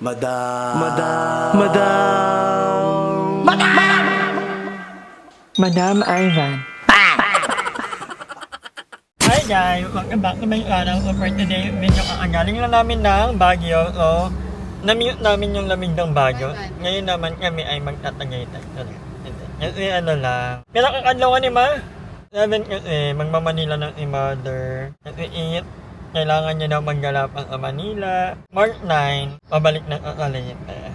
Madam. Madam Ivan. Hi guys! Welcome back to my channel. So for today video, galing lang namin ng Baguio. So, na-mute namin yung lamig ng Baguio. Ngayon naman kami ay magtatagaytay. Kasi ano lang. Pero kakadlawan ni Ma. 7 kasi magmamanila ng mother. Kasi 8. Kailangan niya daw maggalapan sa Manila. March 9, pabalik ng Calayete.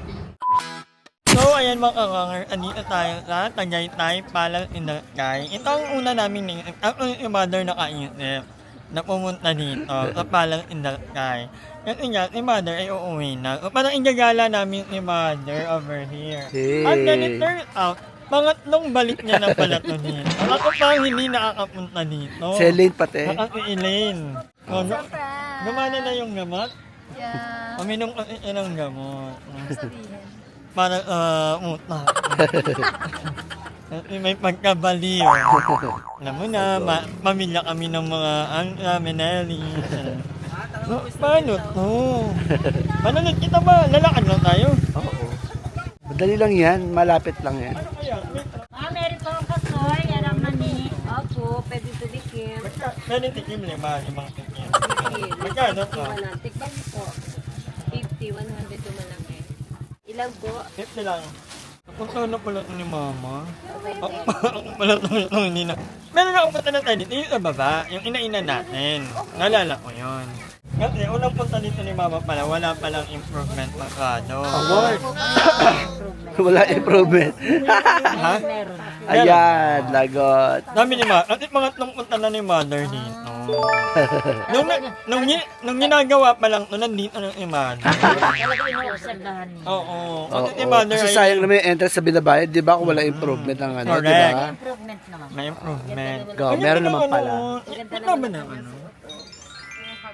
So, ayan mga kawanger, andito tayo sa Tagaytay, Palace in the Sky. Ito ang una namin yung mother nakaisip na pumunta dito sa Palace in the Sky. Kasi nga, si mother ay uuwi na. So, parang igagala namin si mother over here. Hey. At then it turns out, pangatlong balik niya na pala to dito. Ako pang hindi nakakapunta dito. Si Elaine pati. Si Elaine. So, gumana na yung gamot? Yeah. Uminom kasi siya ng gamot. Sabihin. Para utak. Kasi may pagkabaliw. Alam mo na, pamilya kami ng mga Menelli. So, paano to? Paano kita ba? Lalakad lang tayo? Oo. Madali lang yan. Malapit lang yan. Ano kaya? Meron po ang kasoy, alam mani. Opo, pwede to dikim. Pwede tikim lima, limang tikim. Magkano to? Tikman po. 50, 100 to malaki. Ilang po? 50 lang. Napunta na pala ito ni Mama. Okay, Ako pala ito hindi na. Meron na akong punta na tayo dito. Yung sa baba, yung ina-ina natin. Nalala ko yun. Kasi unang punta dito ni Mama pala, wala palang improvement masyado. Award. Wala improvement. Ha? meron. Ayan, lagot. Dami ni Mama. At pangatlong punta na ni Mother dito. Nung ginagawa pa lang, nandito ng Mother. Talaga inoobserbahan niyo. Oo. Oo. Kasi si Mother Kasi ay sayang naman yung entrance sa binabayad, di ba? Kung wala improvement ang ano, di Correct. ba? Improvement naman. may improvement. Go, meron naman pala. Ito ba na ano?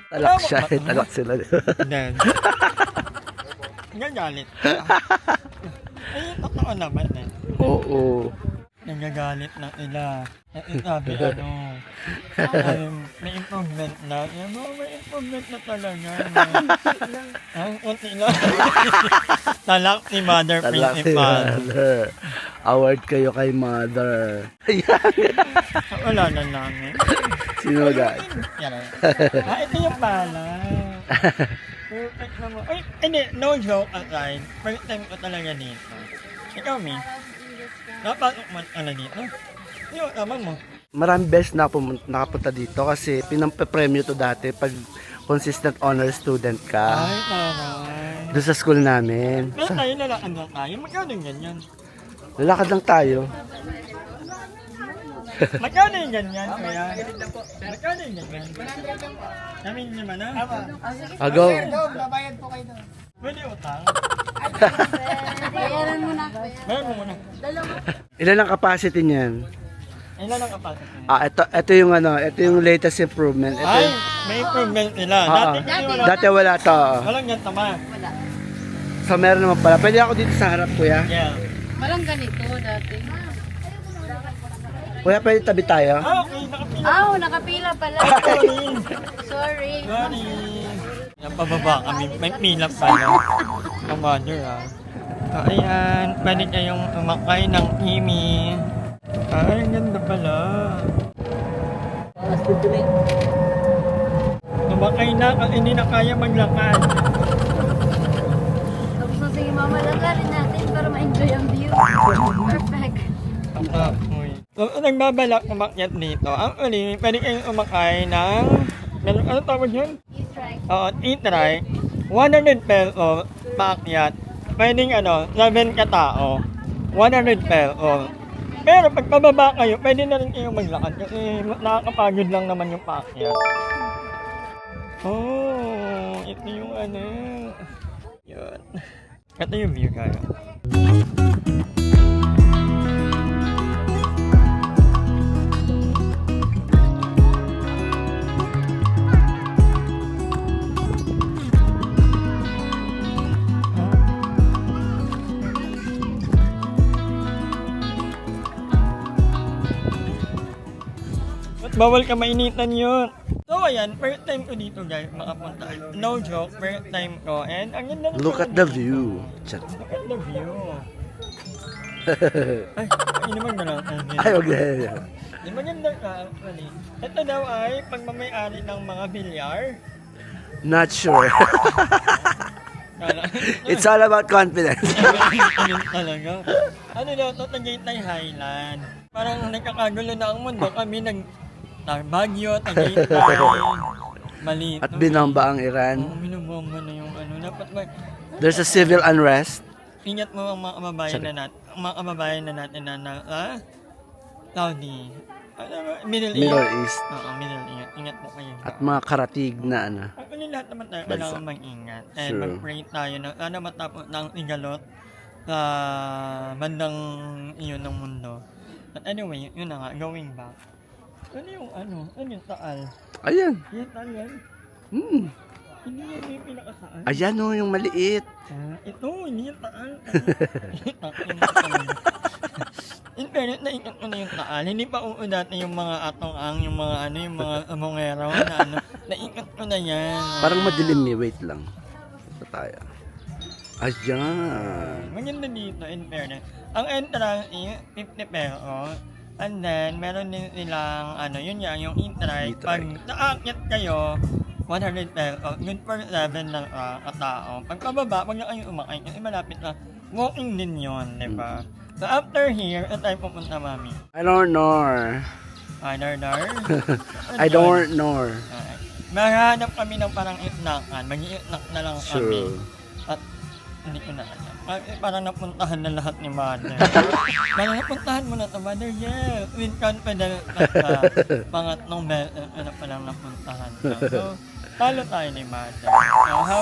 Talak siya, talak sila. Then, nagagalit ka. Ay, totoo naman eh. Oo. Nagagalit na sila. At sabi may improvement na. Yan mo, may improvement na talaga. Ang unti lang. Talak si Mother Talak si Principal. Mother. Award kayo kay Mother. Ayan. Wala na namin. Sino agad? Yan. Ito yung pala. Perfect naman. Ay, hindi, no joke aside. First time ko talaga dito. Ikaw, Mi? Napasok man ka na dito? Yung tama mo. Maraming beses na nakapunta dito kasi pinampe-premyo to dati pag consistent honor student ka. Ay, taray. Doon sa school namin. Pero tayo lalakad lang tayo. Magkano yung ganyan? Lalakad lang tayo. Magkano yung ganyan, kaya? Magkano yung ganyan? Namin naman na? Go. Pwede utang? Bayaran mo na. Bayan mo muna. Ilan ang capacity niyan? Ilan ang kapatid mo? Ito yung ano, ito yung latest improvement. Ito Ay, yung, may improvement nila. dati wala to. Walang yan tama. So meron naman pala. Pwede ako dito sa harap, kuya. Yeah. Walang ganito dati. Kuya, pwede tabi tayo? Okay, nakapila. Nakapila pala. Sorry. Sorry. Sorry. Napababa kami. May pila pala. Commander So, ayan. Pwede kayong umakay ng Kimi. Ay, ang ganda pala. Umakay na kasi hindi na kaya maglakad. Tapos na sige mama, lagarin natin para ma-enjoy ang view. Perfect. So, nagbabalak umakyat dito. Actually, pwede kayong umakay ng... Ano tawag yun? E-trike. E-trike. 100 pesos paakyat. Pwedeng 7 katao. 100 pesos. Pero pag pababa kayo, pwede na rin kayong maglakad kasi nakakapagod lang naman yung paakyat. Oh, ito yung Yun. Ito yung view kaya. Bawal ka mainitan yun. So ayan, first time ko dito guys, makapunta. No joke, first time ko. And ang ganda ng Look at the view. Chat. Look at the view. Ay, yun naman na lang. Ay, wag na. Di maganda ka, actually. Ito daw ay pagmamayari ng mga bilyar. Not sure. Kala- It's all about confidence. Ayun talaga. Ano daw ito, Tagaytay Highland. Parang nagkakagulo na ang mundo. Kami Baguio, Tagaytay, Malito. At binamba ang Iran. Oo, binubomba na yung ano. Dapat ba, There's a civil unrest. ingat mo ang mga kababayan na natin. Ang mga kababayan na natin na Saudi. Ano ba? Middle East. Oo, Middle East. Ingat po kayo. At mga karatig na ano. Actually, lahat naman tayo Bansa. kailangan mag-ingat. And True. mag-pray tayo na sana matapos ng igalot sa bandang iyon ng mundo. But anyway, yun na nga, going back. Ano yung ano yung taal? Ayan. Yung taal yan? Hindi yan yung pinakasaan. Ayan o, yung maliit. Ito, hindi yung taal. In fairness, naingat ko na yung taal. Hindi pa dati yung mga atong-ang, yung mga yung mga amongero na naingat ko na yan. Parang madilim eh. Wait lang. Ito tayo. Ayan. Maganda dito, in fairness. Ang entrance is 50 pesos. And then, meron din silang, yun yan, yung e-trike. Pag naakyat kayo, 100 pesos. Good for 7 lang katao. Pag pababa, pag na kayo umakay, kasi malapit lang. Walking din yun, di ba? So after here, at tayo pupunta, mami. I don't know. I don't know. Maghanap kami ng parang itnakan. Mag-iitnak na lang kami. Sure. At hindi ko na alam. Parang napuntahan na lahat ni Mother. Parang napuntahan mo na ito, Mother. Yeah. With confidence at pangatlong palang napuntahan ka. So, talo tayo ni Mother.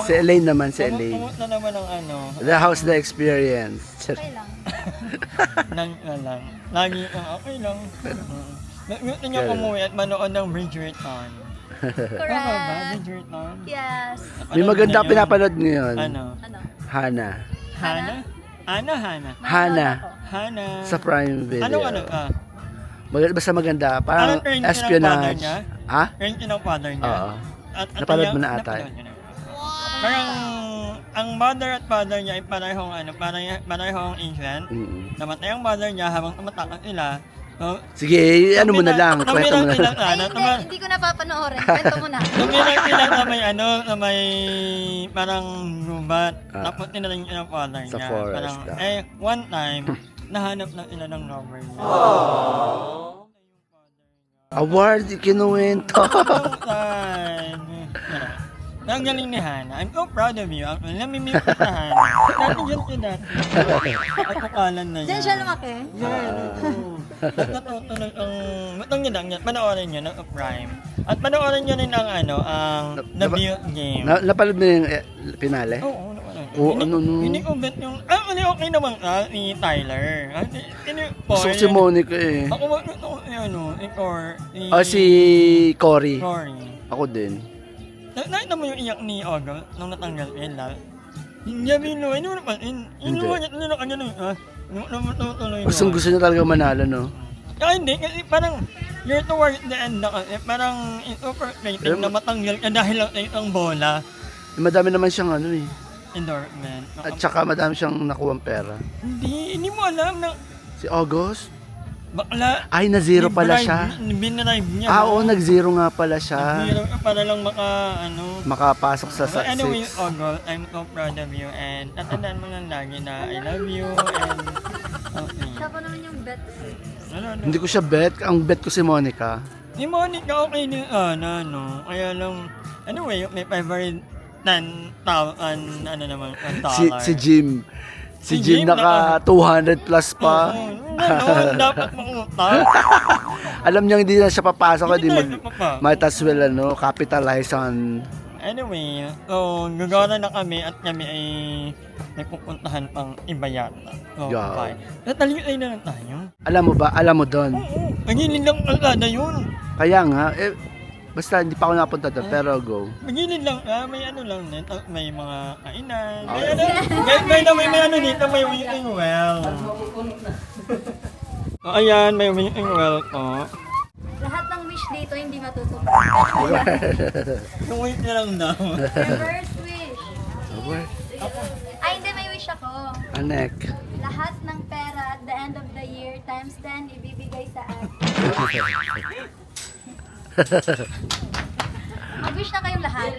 Si Elaine naman, si Elaine. Kumusta naman ang The house, the experience. Okay lang. lang. Lagi kang okay lang. Gusto niyo umuwi at manood ng Bridgerton. Ano ba? Correct. Bridgerton? Yes. May maganda pinapanood ngayon. Ano? Hana. Hana? Hana. Hana. Sa Prime Video. Ano ka? Basta maganda. Parang Parang cringe ng father espionage. niya? Ha? Cringe ng father niya? Oo. At Napanood mo na ata. napanood niyo na. Parang ang mother at father niya ay parehong ancient. Namatay ang mother niya habang tumatakas sila. So, Sige, ano mo na lang. Kwento mo na lang. Ay, hindi ko napapanoorin. Kwento mo na. Tumilang sila na may parang gubat. Tapos tinala niya ang father Sa niya. forest, Parang, ah. one time, nahanap na sila ng lover niya. Award, kinuwento. Long time. Ang galing ni Hana. I'm so proud of you. Namimit ko sa Hana. Dati dyan siya dati. At akalan na Diyan siya lumaki? Natutunan ang... Matang yun, panoorin nyo ng Prime. At panoorin nyo rin ang The Build Game. Napanood mo yung finale? Oo, ano. Hindi ko bet yung... okay naman ni Tyler. Gusto ko si Monica eh. Ako gusto ko Si Cory. Cory. Ako din. Nakita mo yung iyak ni Ogo nung natanggal Ella? Hindi mo naman, hindi na kanya nung, tumutuloy mo. Gusto niya talaga manalo, no? Hindi, kasi parang, you're towards the end na kasi, parang, it's so frustrating na matanggal ka dahil lang ang bola. Madami naman siyang Endorsement. At saka madami siyang nakuha pera. Hindi mo alam na, Si August? bakla, Ay, na-zero pala siya. Binrive niya. Oo, nag-zero nga pala siya. Zero ka para lang Makapasok sa But anyway, 6. Ogo, I'm so proud of you and tatandaan mo lang lagi na I love you and okay. Siya pa naman yung bet. Hindi ko siya bet. Ang bet ko si Monica. Ni Monica okay din, kaya lang, anyway, may favorite 10,000, naman, $1. Si Jim. Si Jim naka 200 plus pa. Dapat makuta. Alam niya hindi na siya papasok. Hindi Hindi tayo pa. might as well capitalize on. Anyway, so gagana na kami at kami ay may pupuntahan pang iba yata. So, Yeah. bye. Natalimutan na lang tayo. Alam mo doon. Oo, magilid lang kalsada yun. Kaya nga, basta hindi pa ako napunta doon, pero go. Magilid lang, may lang din, may mga kainan. May dito, may wishing well. Ayan, may wishing well po. Lahat ng wish dito gusto, hindi matutupad. Yung wait na lang daw. Reverse wish. Over. Ay, hindi, may wish ako. Anek. Lahat ng pera at the end of the year times 10 ibibigay sa akin. Mag-wish na kayong lahat.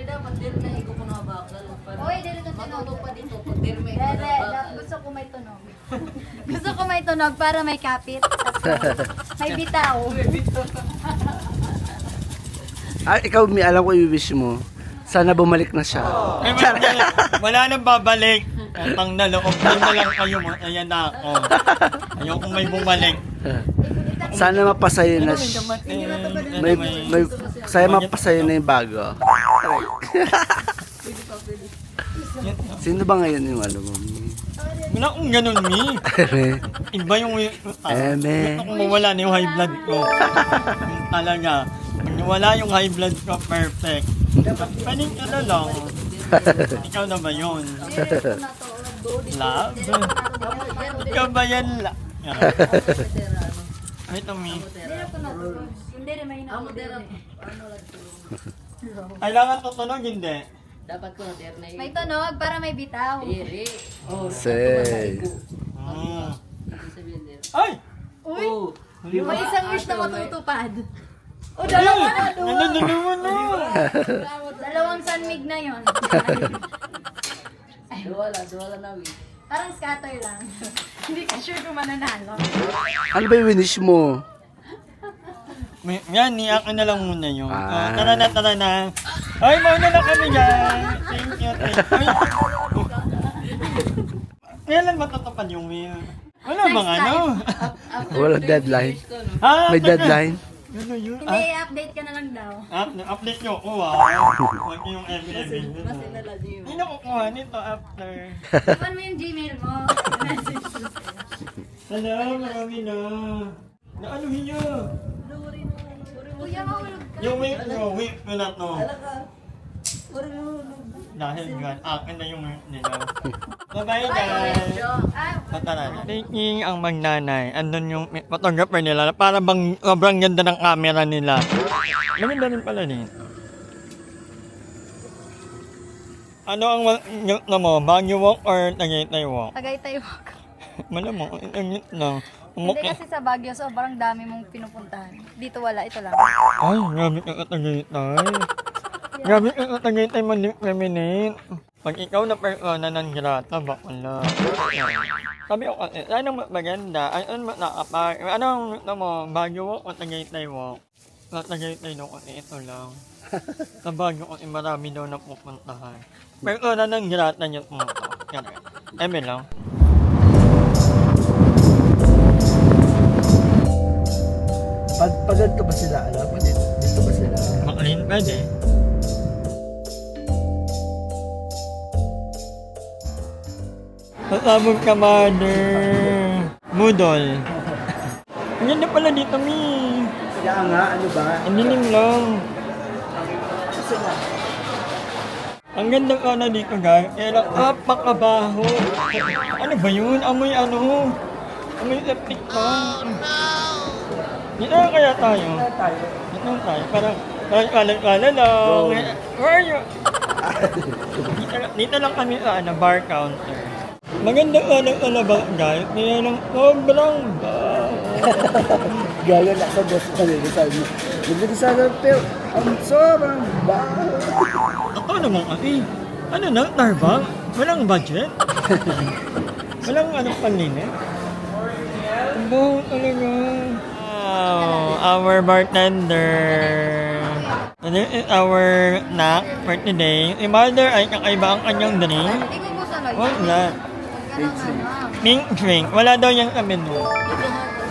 Uy, dito na tunog. Dede, gusto ko may tunog. Gusto ko may tunog para may kapit. May bitaw. Ah, ikaw, may alam ko i-wish mo. Sana bumalik na siya. Ay, wala nang babalik. Utang na loob na lang kayo mo. Ayan na ako. Ayokong may bumalik. Sana mapasayo na siya. Saya mapasayo na yung bago. Sino ba ngayon yung ano mo? Wala akong ganun, Mi. Iba yung Eme. kung mawala na yung high blood ko. Yung talaga. Pag wala yung high blood ko, perfect. Pwedeng ano lang. Ikaw na ba yun? Love? Ikaw ba yan? Ay, ito, Mi. Hindi rin may Kailangan tutunog, hindi. Dapat ko na na May tunog para may bitaw. iri. Oh, Say. sabihin nila. Ay! Uy, Oh, may isang wish na matutupad. O, Ay! dalawa na, Dalawa na! Dalawang sanmig na yon. duwala na wi. Parang scatter lang. Hindi ka sure kung mananalo. Ano ba yung winish mo? Yan, niyakin na lang muna yun. Ah. Tara na. Ay, mauna na kami dyan. Thank you. Ay. Kailan matatapad yung wheel? Wala bang ano? Wala deadline. Ha? May deadline? Ano yun? Hindi, update ka na lang daw. Update nyo ako ah. Huwag yung every Hindi na kukuha nito after. Ipan mo yung Gmail mo. Message mo. Hala, marami na. Naanuhin nyo. Kuya, mahulog ka. Yung wait ko na to. Dahil gan, akin na yung nila. Bye-bye guys! Tara, taking ang magnanay. Andun yung photographer nila. Para bang sobrang ganda ng camera nila. Maganda rin pala din. Ano ang na mo? Baguio Walk or Tagaytay Walk? Tagaytay walk. Malamang, ang lang. Hindi kasi sa Baguio, sobrang dami mong pinupuntahan. Dito wala, ito lang. Ay, grabe ka Tagaytay. Grabe ka Tagaytay man-feminine. Pag ikaw na persona ng grata, bakala. Sabi ko kasi, anong maganda? Anong nakapag? Anong mo? Baguio Walk o Tagaytay Walk? Sa Tagaytay daw kasi ito lang. Sa Baguio kasi marami daw na pupuntahan. Persona ng grata niyo po ito. Eme lang. Pag ganito ba sila? Alam mo dito? Dito ba sila? Makalin pwede. Pasabog ka, mother. Budol. Ang ganda pala dito, Mi. Kaya nga, ano ba? Ang dilim lang. Ang ganda ka na dito, guys. Kaya lang, napakabaho. Ano ba yun? Amoy ano? Amoy septic tank. Dito na kaya tayo? Dito na tayo. Parang kala lang. Where are you? Dito lang kami sa bar counter. Maganda ka ba, guys? Kaya lang, sobrang baho. Gaya na sa boss ko nila sabi. Bibili sana pero ang sobrang baho. Ako naman kasi, ano na, Tarbang? Walang budget? Walang anong panlinis? Ang baho talaga. Wow, our bartender. This is our snack for today. Si Mother ay kakaiba ang kanyang drink. Hindi ko gusto na Wala. Pink drink. Wala daw yung sa menu.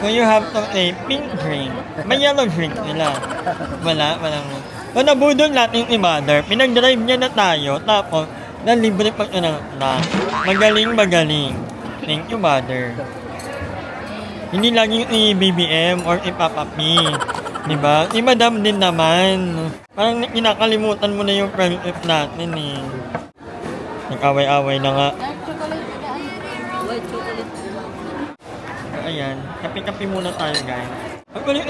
So you have to say pink drink. May yellow drink nila. Walang. So nabudol natin si Mother. Pinag-drive niya na tayo. Tapos, nalibre pag na. Magaling. Thank you, Mother. Hindi laging i-BBM or i-Papa P. Diba? Si Madam din naman. Parang kinakalimutan mo na yung friendship natin eh. Nag-away-away na nga. White chocolate. Ayan, kape-kape muna tayo guys. Actually,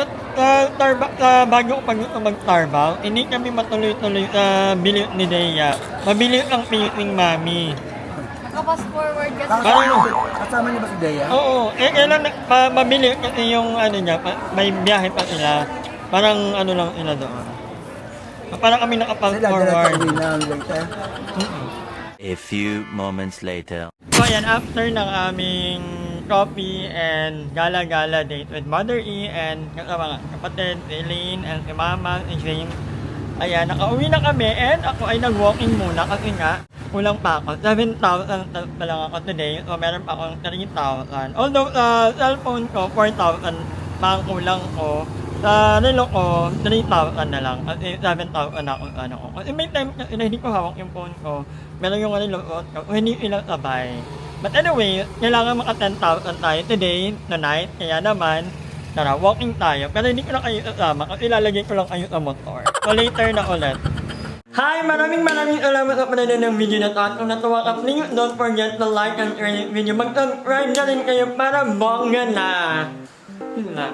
bago ko pag mag-Starbucks, hindi kami matuloy-tuloy bili ni Dea. Mabili ang piling mami. Naka-fast forward kasi. Parang, Kasama niyo ba si Dea? oo, kailan mabili kasi yung ano niya, may biyahe pa sila. Parang ano lang sila doon. Parang kami nakapag forward. A few moments later. So ayan, after ng aming coffee and gala-gala date with Mother E and mga kapatid, si Elaine and si Mama, si James. Ayan, nakauwi na kami and ako ay nag-walking muna kasi nga kulang pa ako. 7,000 pa lang ako today, so meron pa akong 3,000. Although cellphone ko, 4,000 mga kulang ko. Sa relo ko, 3,000 na lang. Kasi 7,000 ako ano ko. Kasi may time kasi na hindi ko hawak yung phone ko. Meron yung relo ko, hindi ilang sabay. But anyway, kailangan maka 10,000 tayo today, tonight. Kaya naman, tara, walking tayo. Pero hindi ko na kayo kasama kasi ilalagay ko lang kayo sa motor. So later na ulit. Hi! Maraming salamat sa panonood ng video na to. At kung natuwa ka, please don't forget to like and share this video. Mag-subscribe na rin kayo para bongga na. Yun lang.